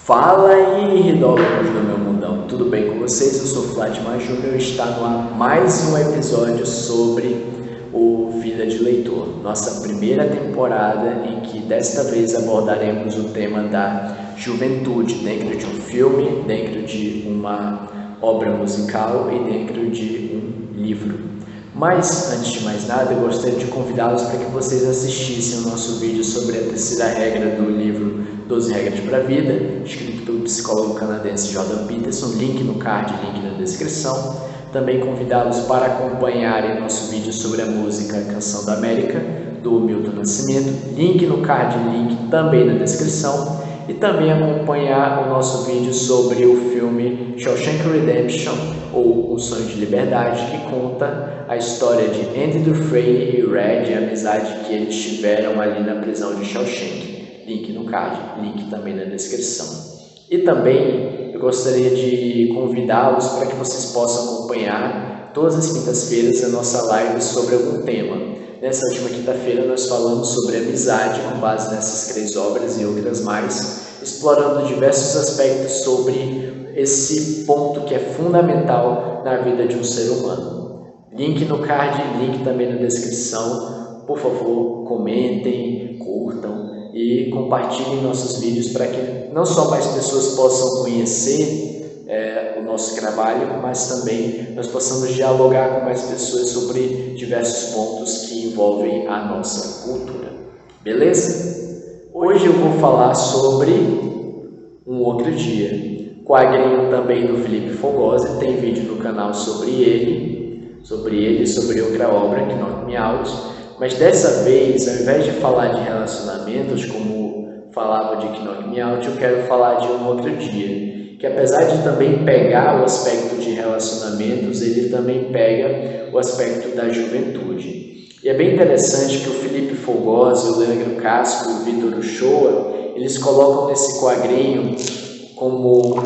Fala aí, ridólogos do meu mundão, tudo bem com vocês? Eu sou Flatman Júnior e está no ar mais um episódio sobre o Vida de Leitor, nossa primeira temporada em que desta vez abordaremos o tema da juventude dentro de um filme, dentro de uma obra musical e dentro de um livro. Mas, antes de mais nada, eu gostaria de convidá-los para que vocês assistissem o nosso vídeo sobre a terceira regra do livro 12 Regras para a Vida, escrito pelo psicólogo canadense Jordan Peterson, link no card, link na descrição. Também convidá-los para acompanharem nosso vídeo sobre a música Canção da América, do Milton Nascimento, link no card, link também na descrição. E também acompanhar o nosso vídeo sobre o filme Shawshank Redemption, ou Um Sonho de Liberdade, que conta a história de Andy Dufresne e Red e a amizade que eles tiveram ali na prisão de Shawshank. Link no card, link também na descrição. E também eu gostaria de convidá-los para que vocês possam acompanhar todas as quintas-feiras a nossa live sobre algum tema. Nessa última quinta-feira nós falamos sobre amizade com base nessas 3 obras e outras mais, explorando diversos aspectos sobre esse ponto que é fundamental na vida de um ser humano. Link no card, link também na descrição. Por favor, comentem, curtam e compartilhem nossos vídeos para que não só mais pessoas possam conhecer o nosso trabalho, mas também nós possamos dialogar com mais pessoas sobre diversos pontos que envolvem a nossa cultura. Beleza? Hoje eu vou falar sobre Um Outro Dia, quadrinho também do Felipe Fogosi, tem vídeo no canal sobre ele, sobre outra obra, Knock Me Out, mas dessa vez, ao invés de falar de relacionamentos, como falava de Knock Me Out, eu quero falar de Um Outro Dia, que apesar de também pegar o aspecto de relacionamentos, ele também pega o aspecto da juventude. E é bem interessante que o Felipe Fogosi, o Leandro Casco e o Vitor Uchoa, eles colocam nesse quadrinho como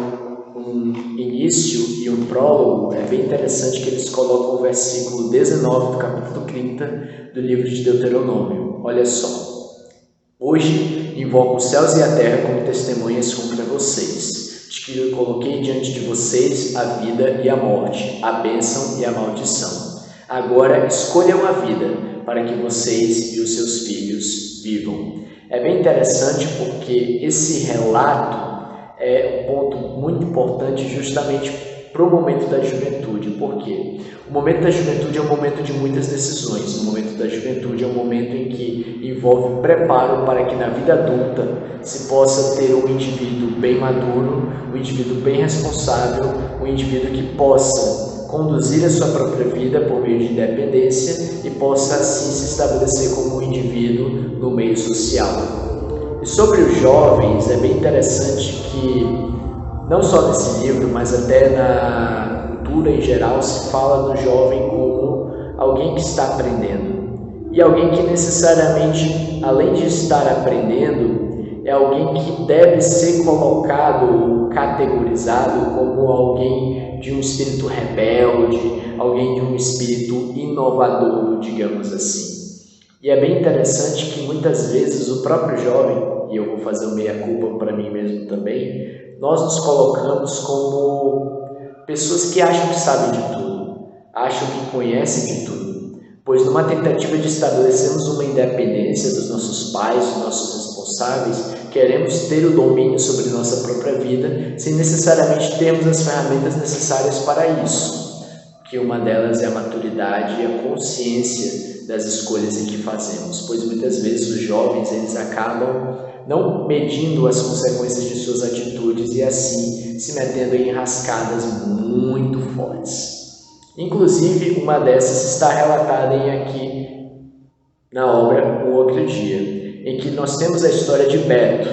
um início e um prólogo. É bem interessante que eles colocam o versículo 19 do capítulo 30 do livro de Deuteronômio. Olha só. Hoje invoco os céus e a terra como testemunhas contra vocês, de que eu coloquei diante de vocês a vida e a morte, a bênção e a maldição. Agora escolham a vida, para que vocês e os seus filhos vivam. É bem interessante porque esse relato é um ponto muito importante justamente para o momento da juventude. Por quê? O momento da juventude é um momento de muitas decisões. O momento da juventude é um momento em que envolve preparo para que na vida adulta se possa ter um indivíduo bem maduro, um indivíduo bem responsável, um indivíduo que possa conduzir a sua própria vida por meio de independência e possa assim se estabelecer como um indivíduo no meio social. E sobre os jovens, é bem interessante que não só nesse livro, mas até na cultura em geral, se fala do jovem como alguém que está aprendendo. E alguém que necessariamente, além de estar aprendendo, é alguém que deve ser colocado, categorizado como alguém de um espírito rebelde, alguém de um espírito inovador, digamos assim. E é bem interessante que muitas vezes o próprio jovem, e eu vou fazer o meia-culpa para mim mesmo também, nós nos colocamos como pessoas que acham que sabem de tudo, acham que conhecem de tudo, pois numa tentativa de estabelecermos uma independência dos nossos pais, dos nossos responsáveis, queremos ter o domínio sobre nossa própria vida sem necessariamente termos as ferramentas necessárias para isso, que uma delas é a maturidade e a consciência das escolhas em que fazemos, pois muitas vezes os jovens eles acabam não medindo as consequências de suas atitudes e assim se metendo em enrascadas muito fortes. Inclusive, uma dessas está relatada aqui na obra Um Outro Dia, em que nós temos a história de Beto.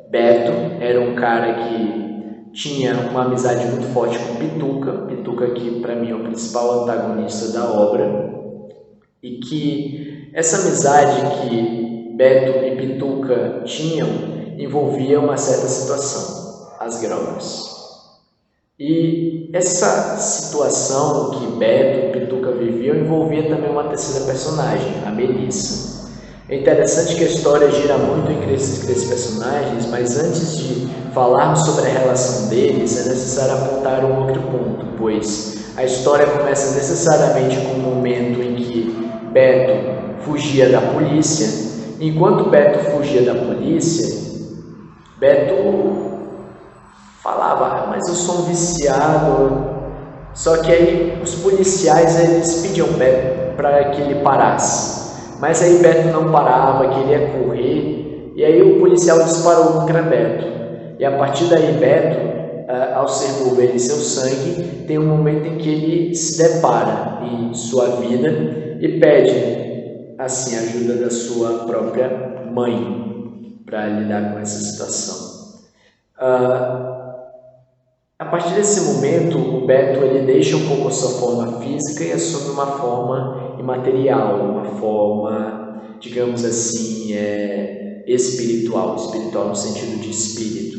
Beto era um cara que tinha uma amizade muito forte com Pituca. Pituca que para mim é o principal antagonista da obra, e que essa amizade que Beto e Pituca tinham envolvia uma certa situação, as drogas. E essa situação que Beto e Pituca viviam envolvia também uma terceira personagem, a Melissa. É interessante que a história gira muito entre esses personagens, mas antes de falarmos sobre a relação deles, é necessário apontar um outro ponto, pois a história começa necessariamente com o momento em que Beto fugia da polícia. Enquanto Beto fugia da polícia, Beto falava, mas eu sou um viciado. Só que aí os policiais eles pediam Beto para que ele parasse. Mas aí Beto não parava, queria correr, e aí o policial disparou contra Beto. E a partir daí Beto, ao ser mover em seu sangue, tem um momento em que ele se depara em sua vida e pede assim a ajuda da sua própria mãe para lidar com essa situação. A partir desse momento, o Beto ele deixa um pouco a sua forma física e assume uma forma imaterial, uma forma, digamos assim, espiritual no sentido de espírito.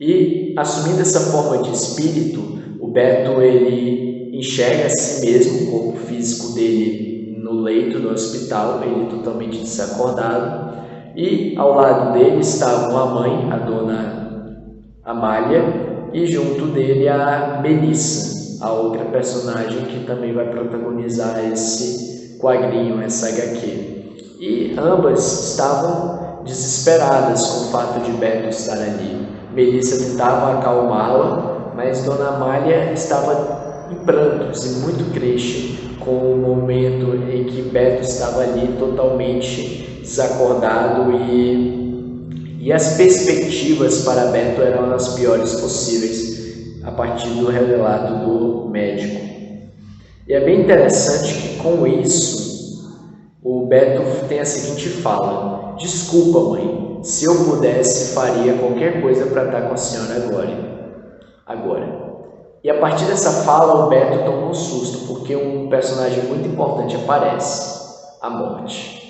E assumindo essa forma de espírito, o Beto ele enxerga a si mesmo, o corpo físico dele no leito do hospital, ele totalmente desacordado, e ao lado dele estavam a mãe, a dona Amália, e junto dele a Melissa, a outra personagem que também vai protagonizar esse quadrinho, essa HQ. E ambas estavam desesperadas com o fato de Beto estar ali. Melissa tentava acalmá-la, mas Dona Amália estava em prantos e muito triste com o momento em que Beto estava ali totalmente desacordado e as perspectivas para Beto eram as piores possíveis a partir do relato do médico. E é bem interessante que com isso o Beto tem a seguinte fala: desculpa, mãe, se eu pudesse faria qualquer coisa para estar com a senhora agora. E a partir dessa fala o Beto toma um susto, porque um personagem muito importante aparece, a Morte.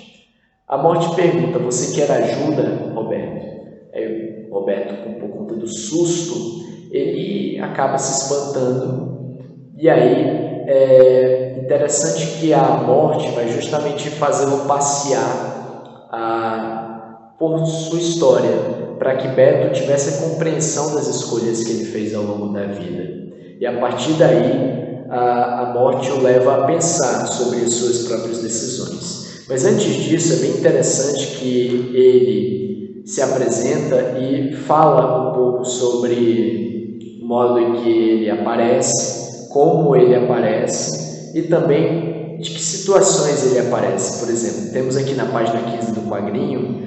A Morte pergunta: você quer ajuda, Roberto? Aí Roberto, por conta do susto, ele acaba se espantando. E aí é interessante que a Morte vai justamente fazê-lo passear por sua história, para que Beto tivesse a compreensão das escolhas que ele fez ao longo da vida. E a partir daí, a Morte o leva a pensar sobre as suas próprias decisões. Mas antes disso, é bem interessante que ele se apresenta e fala um pouco sobre o modo em que ele aparece, como ele aparece e também de que situações ele aparece. Por exemplo, temos aqui na página 15 do quadrinho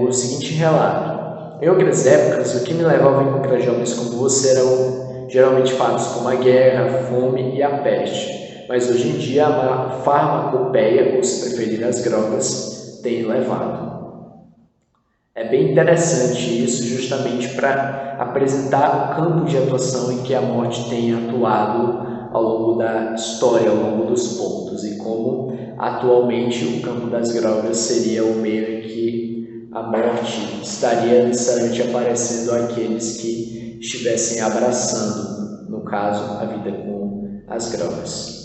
o seguinte relato: em outras épocas, o que me levava a encontrar jovens como você eram geralmente fatos como a guerra, a fome e a peste. Mas hoje em dia a farmacopeia, ou se preferir as drogas, tem levado. É bem interessante isso, justamente para apresentar o campo de atuação em que a Morte tem atuado ao longo da história, ao longo dos pontos, e como atualmente o campo das drogas seria o meio em que a Morte estaria necessariamente aparecendo àqueles que estivessem abraçando, no caso, a vida com as drogas.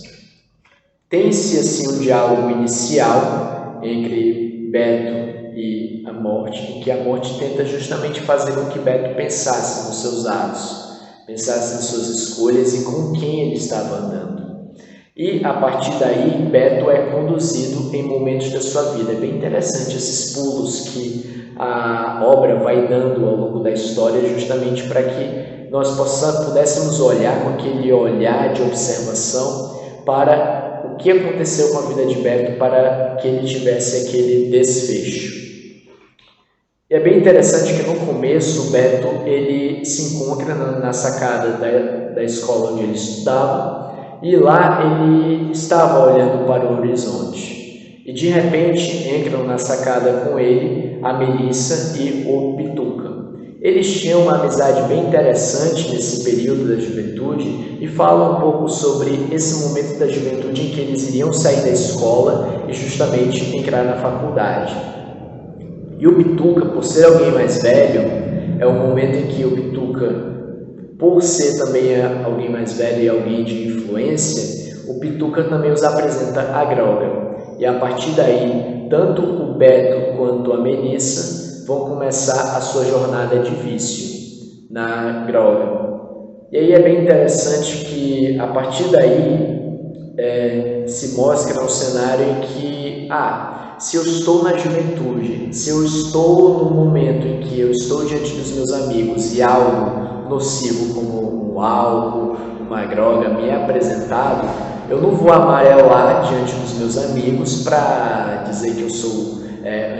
Tem-se assim um diálogo inicial entre Beto e a Morte, em que a Morte tenta justamente fazer com que Beto pensasse nos seus atos, pensasse nas suas escolhas e com quem ele estava andando. E a partir daí, Beto é conduzido em momentos da sua vida. É bem interessante esses pulos que a obra vai dando ao longo da história, justamente para que nós pudéssemos olhar com aquele olhar de observação para o que aconteceu com a vida de Beto, para que ele tivesse aquele desfecho. E é bem interessante que no começo o Beto ele se encontra na sacada da escola onde ele estudava, e lá ele estava olhando para o horizonte. E de repente entram na sacada com ele a Melissa e o Pituca. Eles tinham uma amizade bem interessante nesse período da juventude e falam um pouco sobre esse momento da juventude em que eles iriam sair da escola e justamente entrar na faculdade. E o Pituca, por ser alguém mais velho, é o momento em que o Pituca, por ser também alguém mais velho e alguém de influência, o Pituca também os apresenta a droga. E a partir daí, tanto o Beto quanto a Melissa vão começar a sua jornada de vício na droga. E aí é bem interessante que a partir daí se mostra um cenário em que, se eu estou na juventude, se eu estou no momento em que eu estou diante dos meus amigos e algo nocivo como um álcool, uma droga me é apresentado, eu não vou amarelar diante dos meus amigos para dizer que eu sou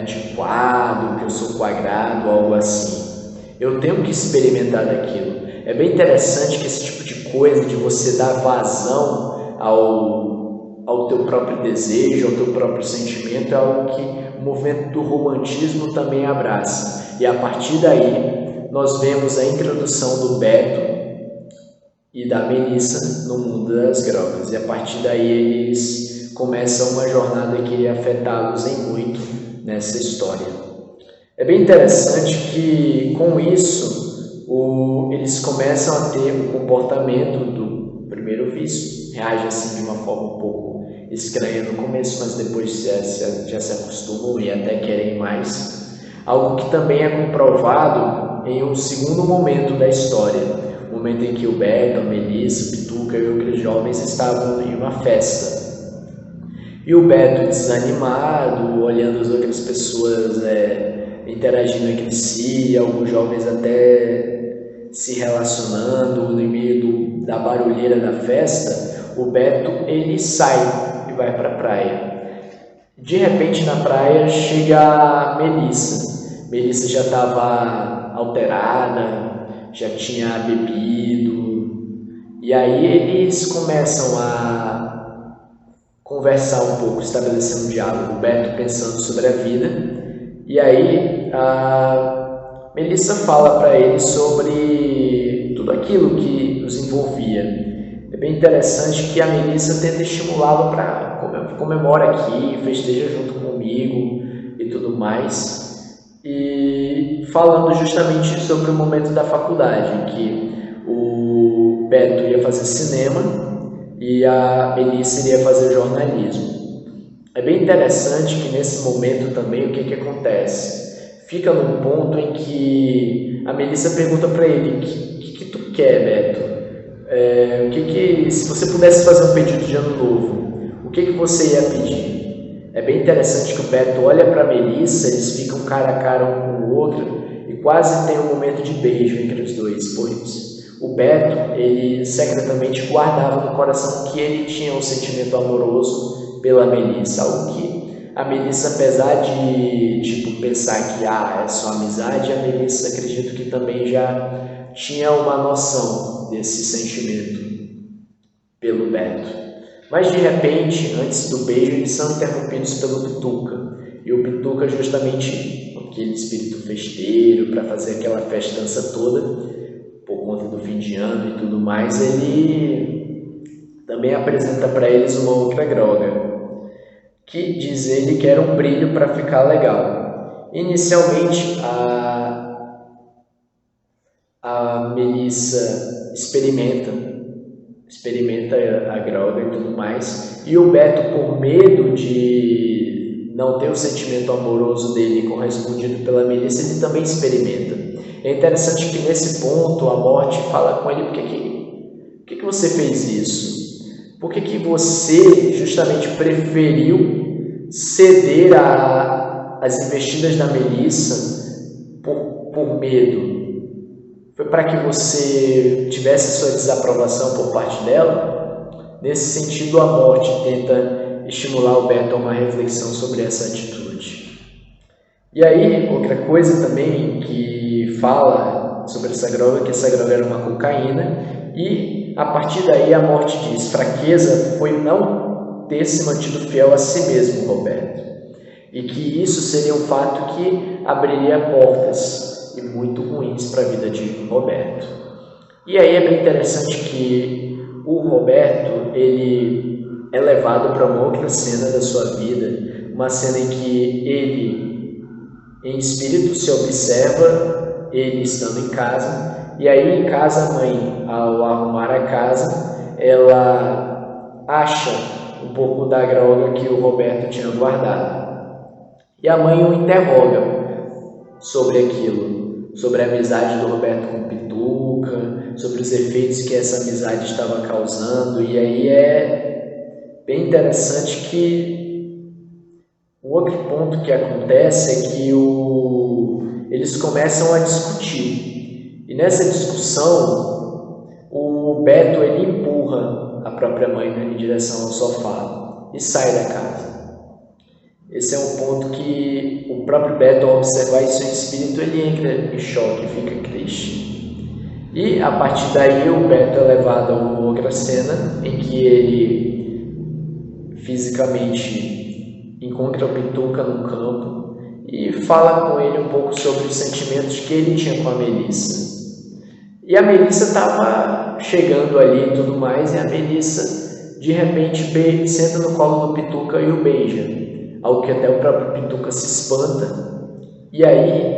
antiquado, que eu sou quadrado, algo assim. Eu tenho que experimentar daquilo. É bem interessante que esse tipo de coisa, de você dar vazão ao teu próprio desejo, ao teu próprio sentimento, é algo que o movimento do romantismo também abraça. E a partir daí, nós vemos a introdução do Beto e da Melissa no mundo das drogas. E a partir daí eles começam uma jornada que iria afetá-los em muito nessa história. É bem interessante que com isso eles começam a ter o comportamento do primeiro vício, reage assim de uma forma um pouco estranha no começo, mas depois já se acostumam e até querem mais. Algo que também é comprovado em um segundo momento da história, o momento em que o Beto, a Melissa, o Pituca e outros jovens estavam em uma festa. E o Beto, desanimado, olhando as outras pessoas interagindo entre si, alguns jovens até se relacionando no meio da barulheira da festa, o Beto ele sai e vai para a praia. De repente na praia chega a Melissa. Melissa já estava alterada, já tinha bebido, e aí eles começam a conversar um pouco, estabelecer um diálogo, o Beto pensando sobre a vida, e aí a Melissa fala para ele sobre tudo aquilo que os envolvia. É bem interessante que a Melissa tenta estimulá-lo para comemora aqui, festeja junto comigo e tudo mais. E falando justamente sobre o momento da faculdade, que o Beto ia fazer cinema e a Melissa iria fazer jornalismo. É bem interessante que nesse momento também o que acontece? Fica num ponto em que a Melissa pergunta para ele: o que tu quer, Beto? Se você pudesse fazer um pedido de ano novo, o que você ia pedir? É bem interessante que o Beto olha para a Melissa, eles ficam cara a cara um com o outro e quase tem um momento de beijo entre os dois, pois o Beto, ele secretamente guardava no coração que ele tinha um sentimento amoroso pela Melissa, algo que a Melissa, apesar de pensar que é só amizade, a Melissa acredito que também já tinha uma noção desse sentimento pelo Beto. Mas de repente, antes do beijo, eles são interrompidos pelo Pituca. E o Pituca, justamente aquele espírito festeiro, para fazer aquela festança toda, por conta do fim de ano e tudo mais, ele também apresenta para eles uma outra droga, que diz ele que era um brilho para ficar legal. Inicialmente, a Melissa experimenta a droga e tudo mais, e o Beto, por medo de não ter o sentimento amoroso dele correspondido pela Melissa, ele também experimenta. É interessante que nesse ponto a morte fala com ele: por que você fez isso? Por que você justamente preferiu ceder às investidas da Melissa por medo? Foi para que você tivesse sua desaprovação por parte dela? Nesse sentido, a morte tenta estimular o Beto a uma reflexão sobre essa atitude. E aí, outra coisa também que fala sobre essa droga, que essa droga era uma cocaína, e a partir daí a morte diz: fraqueza foi não ter se mantido fiel a si mesmo, Roberto, e que isso seria um fato que abriria portas e muito ruins para a vida de Roberto. E aí é bem interessante que o Roberto ele é levado para uma outra cena da sua vida, uma cena em que ele, em espírito, se observa, ele estando em casa, e aí em casa a mãe, ao arrumar a casa, ela acha um pouco da droga que o Roberto tinha guardado. E a mãe o interroga sobre aquilo, sobre a amizade do Roberto com o Pituca, sobre os efeitos que essa amizade estava causando. E aí é bem interessante que o outro ponto que acontece é que eles começam a discutir. E nessa discussão, o Beto ele empurra a própria mãe em direção ao sofá e sai da casa. Esse é um ponto que o próprio Beto, ao observar isso em espírito, ele entra em choque, fica triste. E a partir daí o Beto é levado a uma outra cena em que ele fisicamente encontra o Pituca no campo e fala com ele um pouco sobre os sentimentos que ele tinha com a Melissa. E a Melissa estava chegando ali e tudo mais, e a Melissa de repente senta no colo do Pituca e o beija. Algo que até o próprio Pituca se espanta. E aí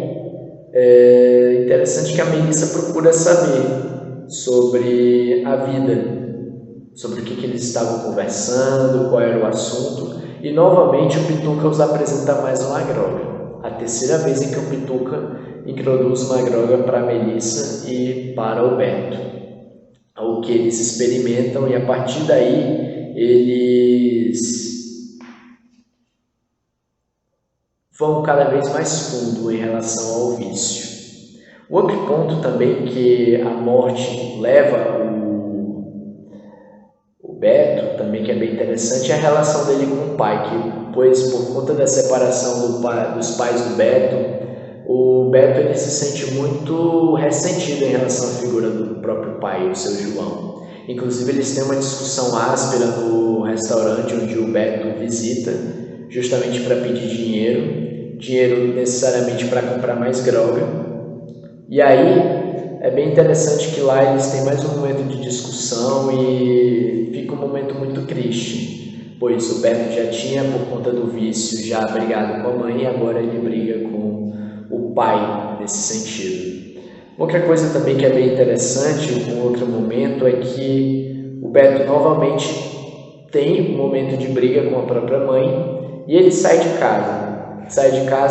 é interessante que a Melissa procura saber sobre a vida, sobre o que eles estavam conversando, qual era o assunto. E novamente o Pituca os apresenta mais uma droga. A terceira vez em que o Pituca introduz uma droga para a Melissa e para o Beto. Algo que eles experimentam, e a partir daí eles vão cada vez mais fundo em relação ao vício. O outro ponto também que a morte leva o Beto, também que é bem interessante, é a relação dele com o pai, pois por conta da separação dos pais do Beto, o Beto ele se sente muito ressentido em relação à figura do próprio pai, o seu João. Inclusive eles têm uma discussão áspera no restaurante onde o Beto visita, justamente para pedir dinheiro necessariamente para comprar mais droga. E aí é bem interessante que lá eles têm mais um momento de discussão e fica um momento muito triste, pois o Beto já tinha, por conta do vício, já brigado com a mãe, e agora ele briga com o pai nesse sentido. Outra coisa também que é bem interessante, um outro momento, é que o Beto novamente tem um momento de briga com a própria mãe e ele sai de casa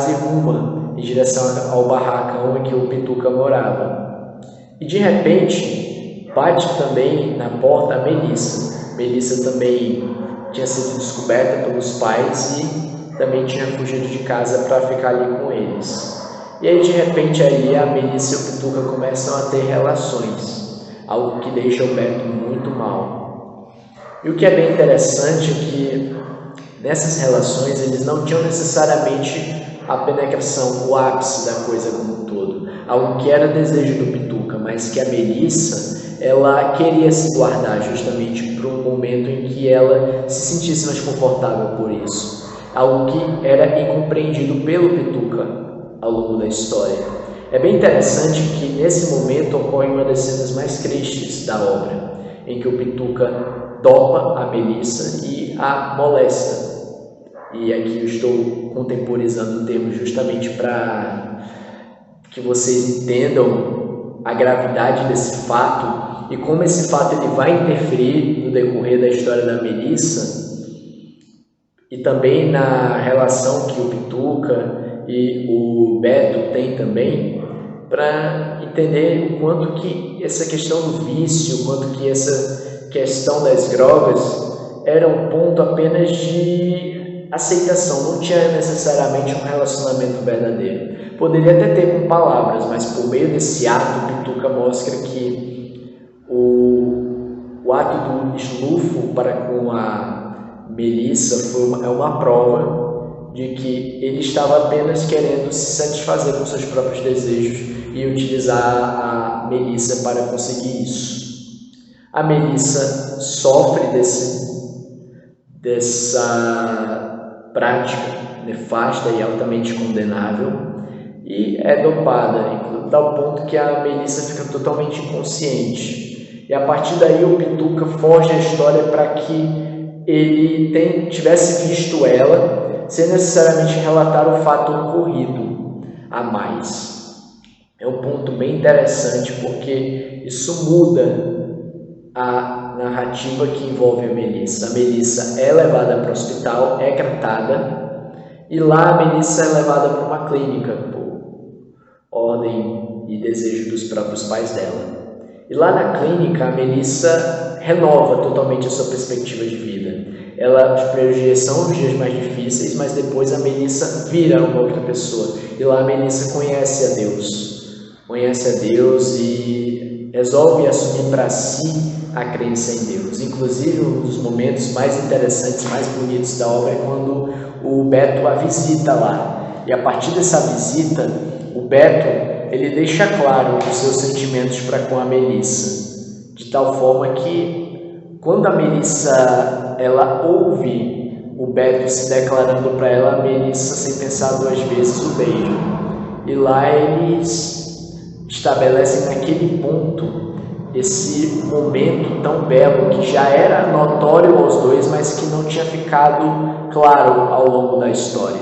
e ruma em direção ao barracão em que o Pituca morava. E de repente bate também na porta a Melissa. Melissa também tinha sido descoberta pelos pais e também tinha fugido de casa para ficar ali com eles. E aí de repente ali a Melissa e o Pituca começam a ter relações, algo que deixa o Beto muito mal. E o que é bem interessante é que nessas relações eles não tinham necessariamente a penetração, o ápice da coisa como um todo, algo que era desejo do Pituca, mas que a Melissa ela queria se guardar justamente para um momento em que ela se sentisse mais confortável por isso, algo que era incompreendido pelo Pituca ao longo da história. É bem interessante que nesse momento ocorre uma das cenas mais tristes da obra, em que o Pituca dopa a Melissa e a molesta. E aqui eu estou contemporizando o termo justamente para que vocês entendam a gravidade desse fato e como esse fato ele vai interferir no decorrer da história da Melissa e também na relação que o Pituca e o Beto têm também, para entender o quanto que essa questão do vício, o quanto que essa questão das drogas era um ponto apenas de aceitação, não tinha necessariamente um relacionamento verdadeiro. Poderia até ter com palavras, mas por meio desse ato, o Pituca mostra que o ato do esnufo para com a Melissa é uma prova de que ele estava apenas querendo se satisfazer com seus próprios desejos e utilizar a Melissa para conseguir isso. A Melissa sofre dessa prática nefasta e altamente condenável e é dopada, a tal ponto que a Melissa fica totalmente inconsciente. E a partir daí o Pituca forja a história para que ele tivesse visto ela sem necessariamente relatar o fato ocorrido a mais. É um ponto bem interessante porque isso muda a narrativa que envolve a Melissa. A Melissa é levada para o hospital, é tratada E lá a Melissa é levada para uma clínica por ordem e desejo dos próprios pais dela. E lá na clínica a Melissa renova totalmente a sua perspectiva de vida. Os primeiros dias são os dias mais difíceis, mas depois a Melissa vira uma outra pessoa. E lá a Melissa conhece a Deus e resolve assumir para si a crença em Deus. Inclusive, um dos momentos mais interessantes, mais bonitos da obra é quando o Beto a visita lá. E a partir dessa visita, o Beto ele deixa claro os seus sentimentos para com a Melissa, de tal forma que quando a Melissa ela ouve o Beto se declarando para ela, a Melissa, sem pensar duas vezes, o beija. E lá eles estabelecem naquele ponto esse momento tão belo que já era notório aos dois, mas que não tinha ficado claro ao longo da história.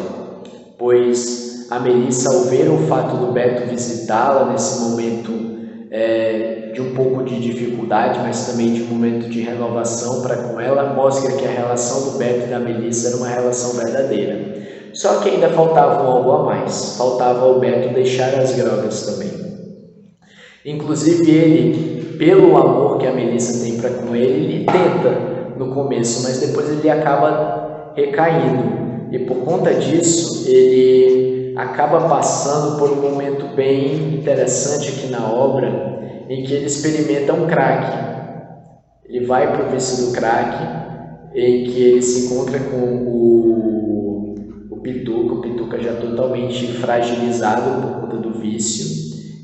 Pois a Melissa, ao ver o fato do Beto visitá-la nesse momento de um pouco de dificuldade, mas também de um momento de renovação para com ela, mostra que a relação do Beto e da Melissa era uma relação verdadeira. Só que ainda faltava algo a mais, faltava ao Beto deixar as drogas também. Inclusive ele, pelo amor que a Melissa tem para com ele tenta no começo, mas depois ele acaba recaindo. E por conta disso, ele acaba passando por um momento bem interessante aqui na obra, em que ele experimenta um crack. Ele vai para o vício do crack, em que ele se encontra com o Pituca já totalmente fragilizado por conta do vício.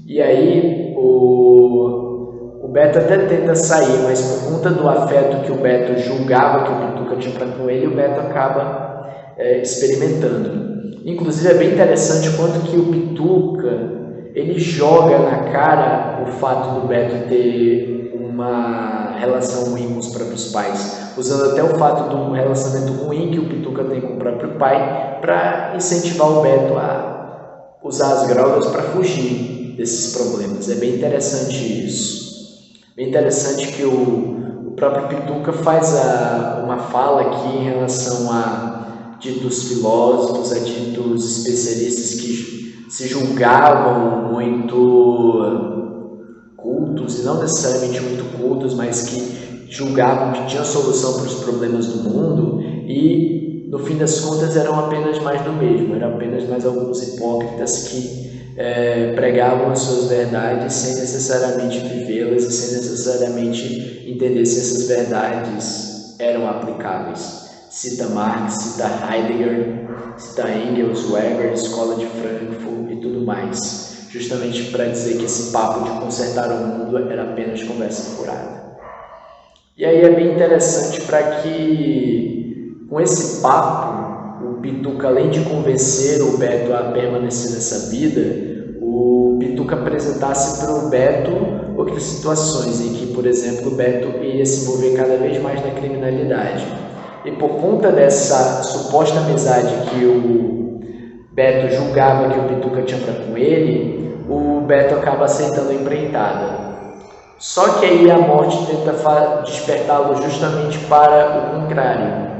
E aí o Beto até tenta sair, mas por conta do afeto que o Beto julgava que o Pituca tinha para com ele, o Beto acaba experimentando. Inclusive é bem interessante quanto que o Pituca ele joga na cara o fato do Beto ter uma relação ruim com os próprios pais, usando até o fato do relacionamento ruim que o Pituca tem com o próprio pai para incentivar o Beto a usar as drogas para fugir desses problemas. É bem interessante isso. Bem interessante que o próprio Pituca faz uma fala aqui em relação a ditos filósofos, a ditos especialistas que se julgavam muito cultos, e não necessariamente muito cultos, mas que julgavam que tinham solução para os problemas do mundo, e no fim das contas eram apenas mais do mesmo, eram apenas mais alguns hipócritas que pregavam as suas verdades sem necessariamente vivê-las e sem necessariamente entender se essas verdades eram aplicáveis. Cita Marx, cita Heidegger, cita Engels, Weber, Escola de Frankfurt e tudo mais, justamente para dizer que esse papo de consertar o mundo era apenas conversa furada. E aí é bem interessante para que, com esse papo, o Pituca, além de convencer o Beto a permanecer nessa vida, o Pituca apresentasse para o Beto outras situações em que, por exemplo, o Beto iria se envolver cada vez mais na criminalidade. E por conta dessa suposta amizade que o Beto julgava que o Pituca tinha para com ele, o Beto acaba aceitando a empreitada. Só que aí a morte tenta despertá-lo justamente para o contrário.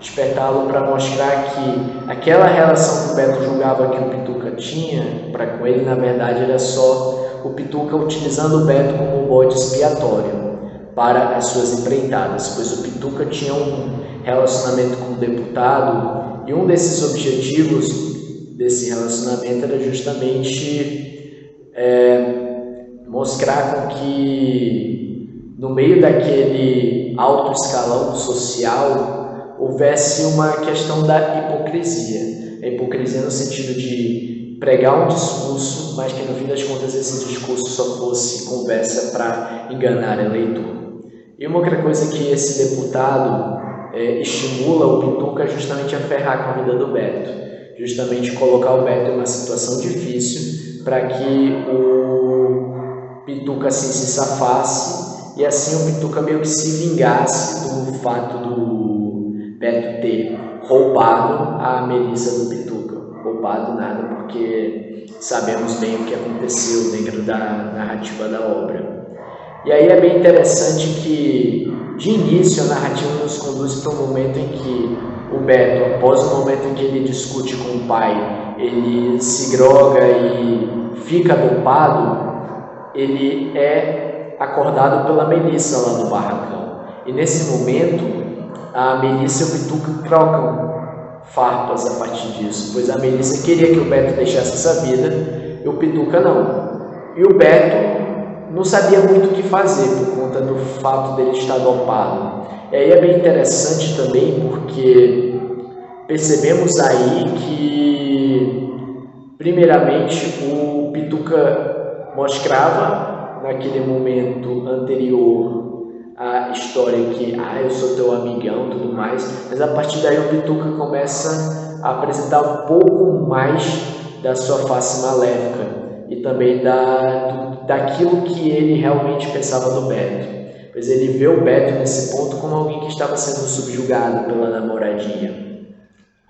Despertá-lo para mostrar que aquela relação que o Beto julgava que o Pituca tinha para com ele, na verdade, era só o Pituca utilizando o Beto como um bode expiatório para as suas empreitadas, pois o Pituca tinha um relacionamento com o deputado, e um desses objetivos desse relacionamento era justamente mostrar com que no meio daquele alto escalão social houvesse uma questão da hipocrisia. A hipocrisia no sentido de pregar um discurso, mas que no fim das contas esse discurso só fosse conversa para enganar eleitor. E uma outra coisa que esse deputado estimula o Pituca justamente a ferrar com a vida do Beto, justamente colocar o Beto em uma situação difícil para que o Pituca assim se safasse e assim o Pituca meio que se vingasse do fato do Beto ter roubado a Melissa do Pituca. Roubado nada, porque sabemos bem o que aconteceu dentro da narrativa da obra. E aí é bem interessante que, de início, a narrativa nos conduz para um momento em que o Beto, após o momento em que ele discute com o pai, ele se droga e fica dopado, ele é acordado pela Melissa lá no barracão. E nesse momento, a Melissa e o Pituca trocam farpas a partir disso, pois a Melissa queria que o Beto deixasse essa vida e o Pituca não. E o Beto não sabia muito o que fazer por conta do fato dele estar dopado. E aí é bem interessante também porque percebemos aí que, primeiramente, o Pituca mostrava naquele momento anterior a história que eu sou teu amigão e tudo mais, mas a partir daí o Pituca começa a apresentar um pouco mais da sua face maléfica e também daquilo que ele realmente pensava do Beto. Pois ele vê o Beto nesse ponto como alguém que estava sendo subjugado pela namoradinha,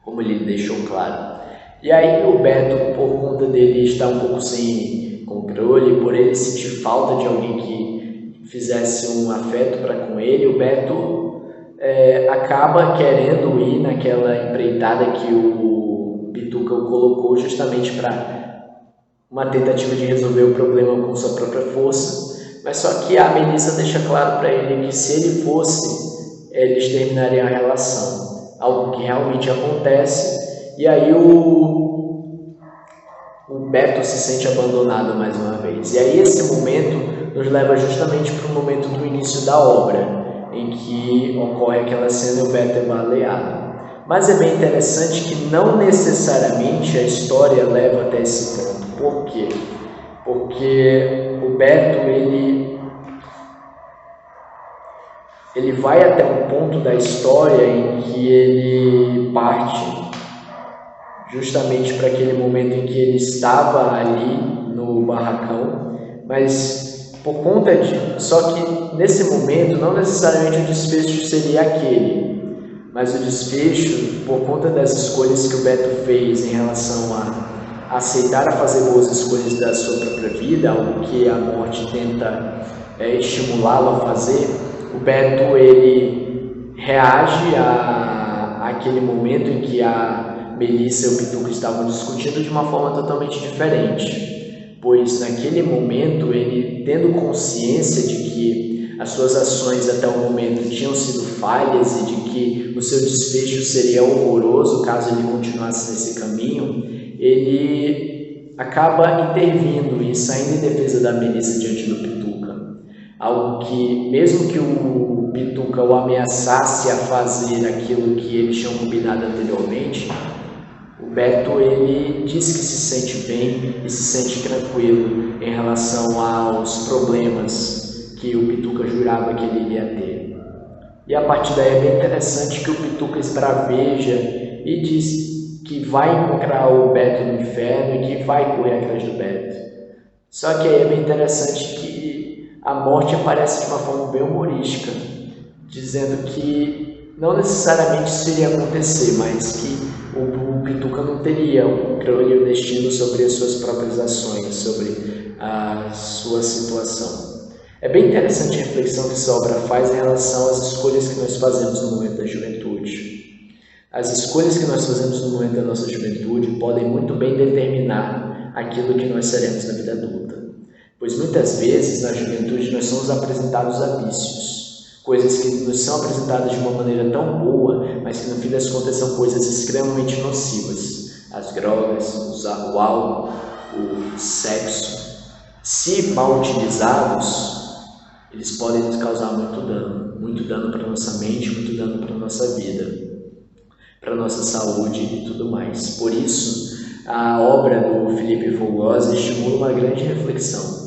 como ele deixou claro. E aí o Beto, por conta dele estar um pouco sem controle, por ele sentir falta de alguém que fizesse um afeto para com ele, o Beto acaba querendo ir naquela empreitada que o Pituca o colocou justamente para uma tentativa de resolver o problema com sua própria força, mas só que a Melissa deixa claro para ele que se ele fosse, eles terminariam a relação, algo que realmente acontece, e aí o Beto se sente abandonado mais uma vez. E aí esse momento nos leva justamente para o momento do início da obra, em que ocorre aquela cena e o Beto é baleado. Mas é bem interessante que não necessariamente a história leva até esse ponto. Por quê? Porque o Beto, ele vai até um ponto da história em que ele parte justamente para aquele momento em que ele estava ali no barracão, mas por conta de... Só que nesse momento não necessariamente o desfecho seria aquele, mas o desfecho, por conta das escolhas que o Beto fez em relação a aceitar a fazer boas escolhas da sua própria vida, algo que a morte tenta estimulá-lo a fazer, o Beto ele reage àquele momento em que a Melissa e o Pituca estavam discutindo de uma forma totalmente diferente, pois naquele momento ele, tendo consciência de que as suas ações até o momento tinham sido falhas e de que o seu desfecho seria horroroso caso ele continuasse nesse caminho, ele acaba intervindo e saindo em defesa da Melissa diante do Pituca. Algo que, mesmo que o Pituca o ameaçasse a fazer aquilo que eles tinham combinado anteriormente, o Beto ele diz que se sente bem e se sente tranquilo em relação aos problemas que o Pituca jurava que ele iria ter. E a partir daí é bem interessante que o Pituca esbraveja e diz que vai encontrar o Beto no inferno e que vai correr atrás do Beto. Só que aí é bem interessante que a morte aparece de uma forma bem humorística, dizendo que não necessariamente isso iria acontecer, mas que o Pituca não teria o controle e o destino sobre as suas próprias ações, sobre a sua situação. É bem interessante a reflexão que essa obra faz em relação às escolhas que nós fazemos no momento da juventude. As escolhas que nós fazemos no momento da nossa juventude podem muito bem determinar aquilo que nós seremos na vida adulta. Pois muitas vezes, na juventude, nós somos apresentados a vícios, coisas que nos são apresentadas de uma maneira tão boa, mas que no fim das contas são coisas extremamente nocivas. As drogas, o álcool, o sexo, se mal utilizados, eles podem nos causar muito dano para a nossa mente, muito dano para a nossa vida, para a nossa saúde e tudo mais. Por isso, a obra do Felipe Fogosi estimula uma grande reflexão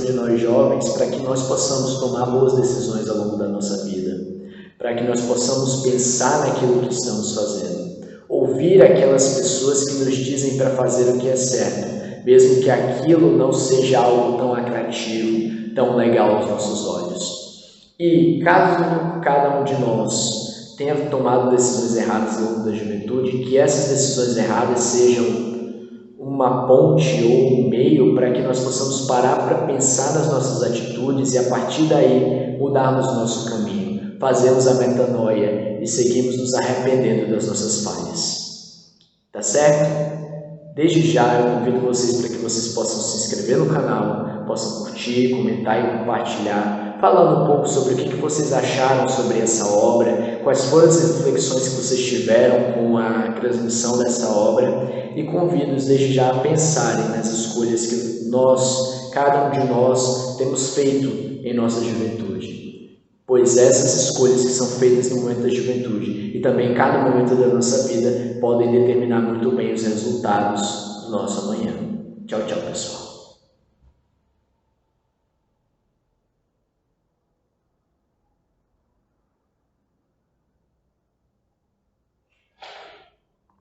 de nós jovens, para que nós possamos tomar boas decisões ao longo da nossa vida, para que nós possamos pensar naquilo que estamos fazendo, ouvir aquelas pessoas que nos dizem para fazer o que é certo, mesmo que aquilo não seja algo tão atrativo, tão legal aos nossos olhos. E caso cada um de nós tenha tomado decisões erradas ao longo da juventude, que essas decisões erradas sejam uma ponte ou um meio para que nós possamos parar para pensar nas nossas atitudes e a partir daí mudarmos o nosso caminho, fazermos a metanoia e seguirmos nos arrependendo das nossas falhas. Tá certo? Desde já eu convido vocês para que vocês possam se inscrever no canal, possam curtir, comentar e compartilhar, falando um pouco sobre o que vocês acharam sobre essa obra, quais foram as reflexões que vocês tiveram com a transmissão dessa obra, e convido-os desde já a pensarem nas escolhas que cada um de nós, temos feito em nossa juventude. Pois essas escolhas que são feitas no momento da juventude e também em cada momento da nossa vida podem determinar muito bem os resultados do nosso amanhã. Tchau, tchau, pessoal.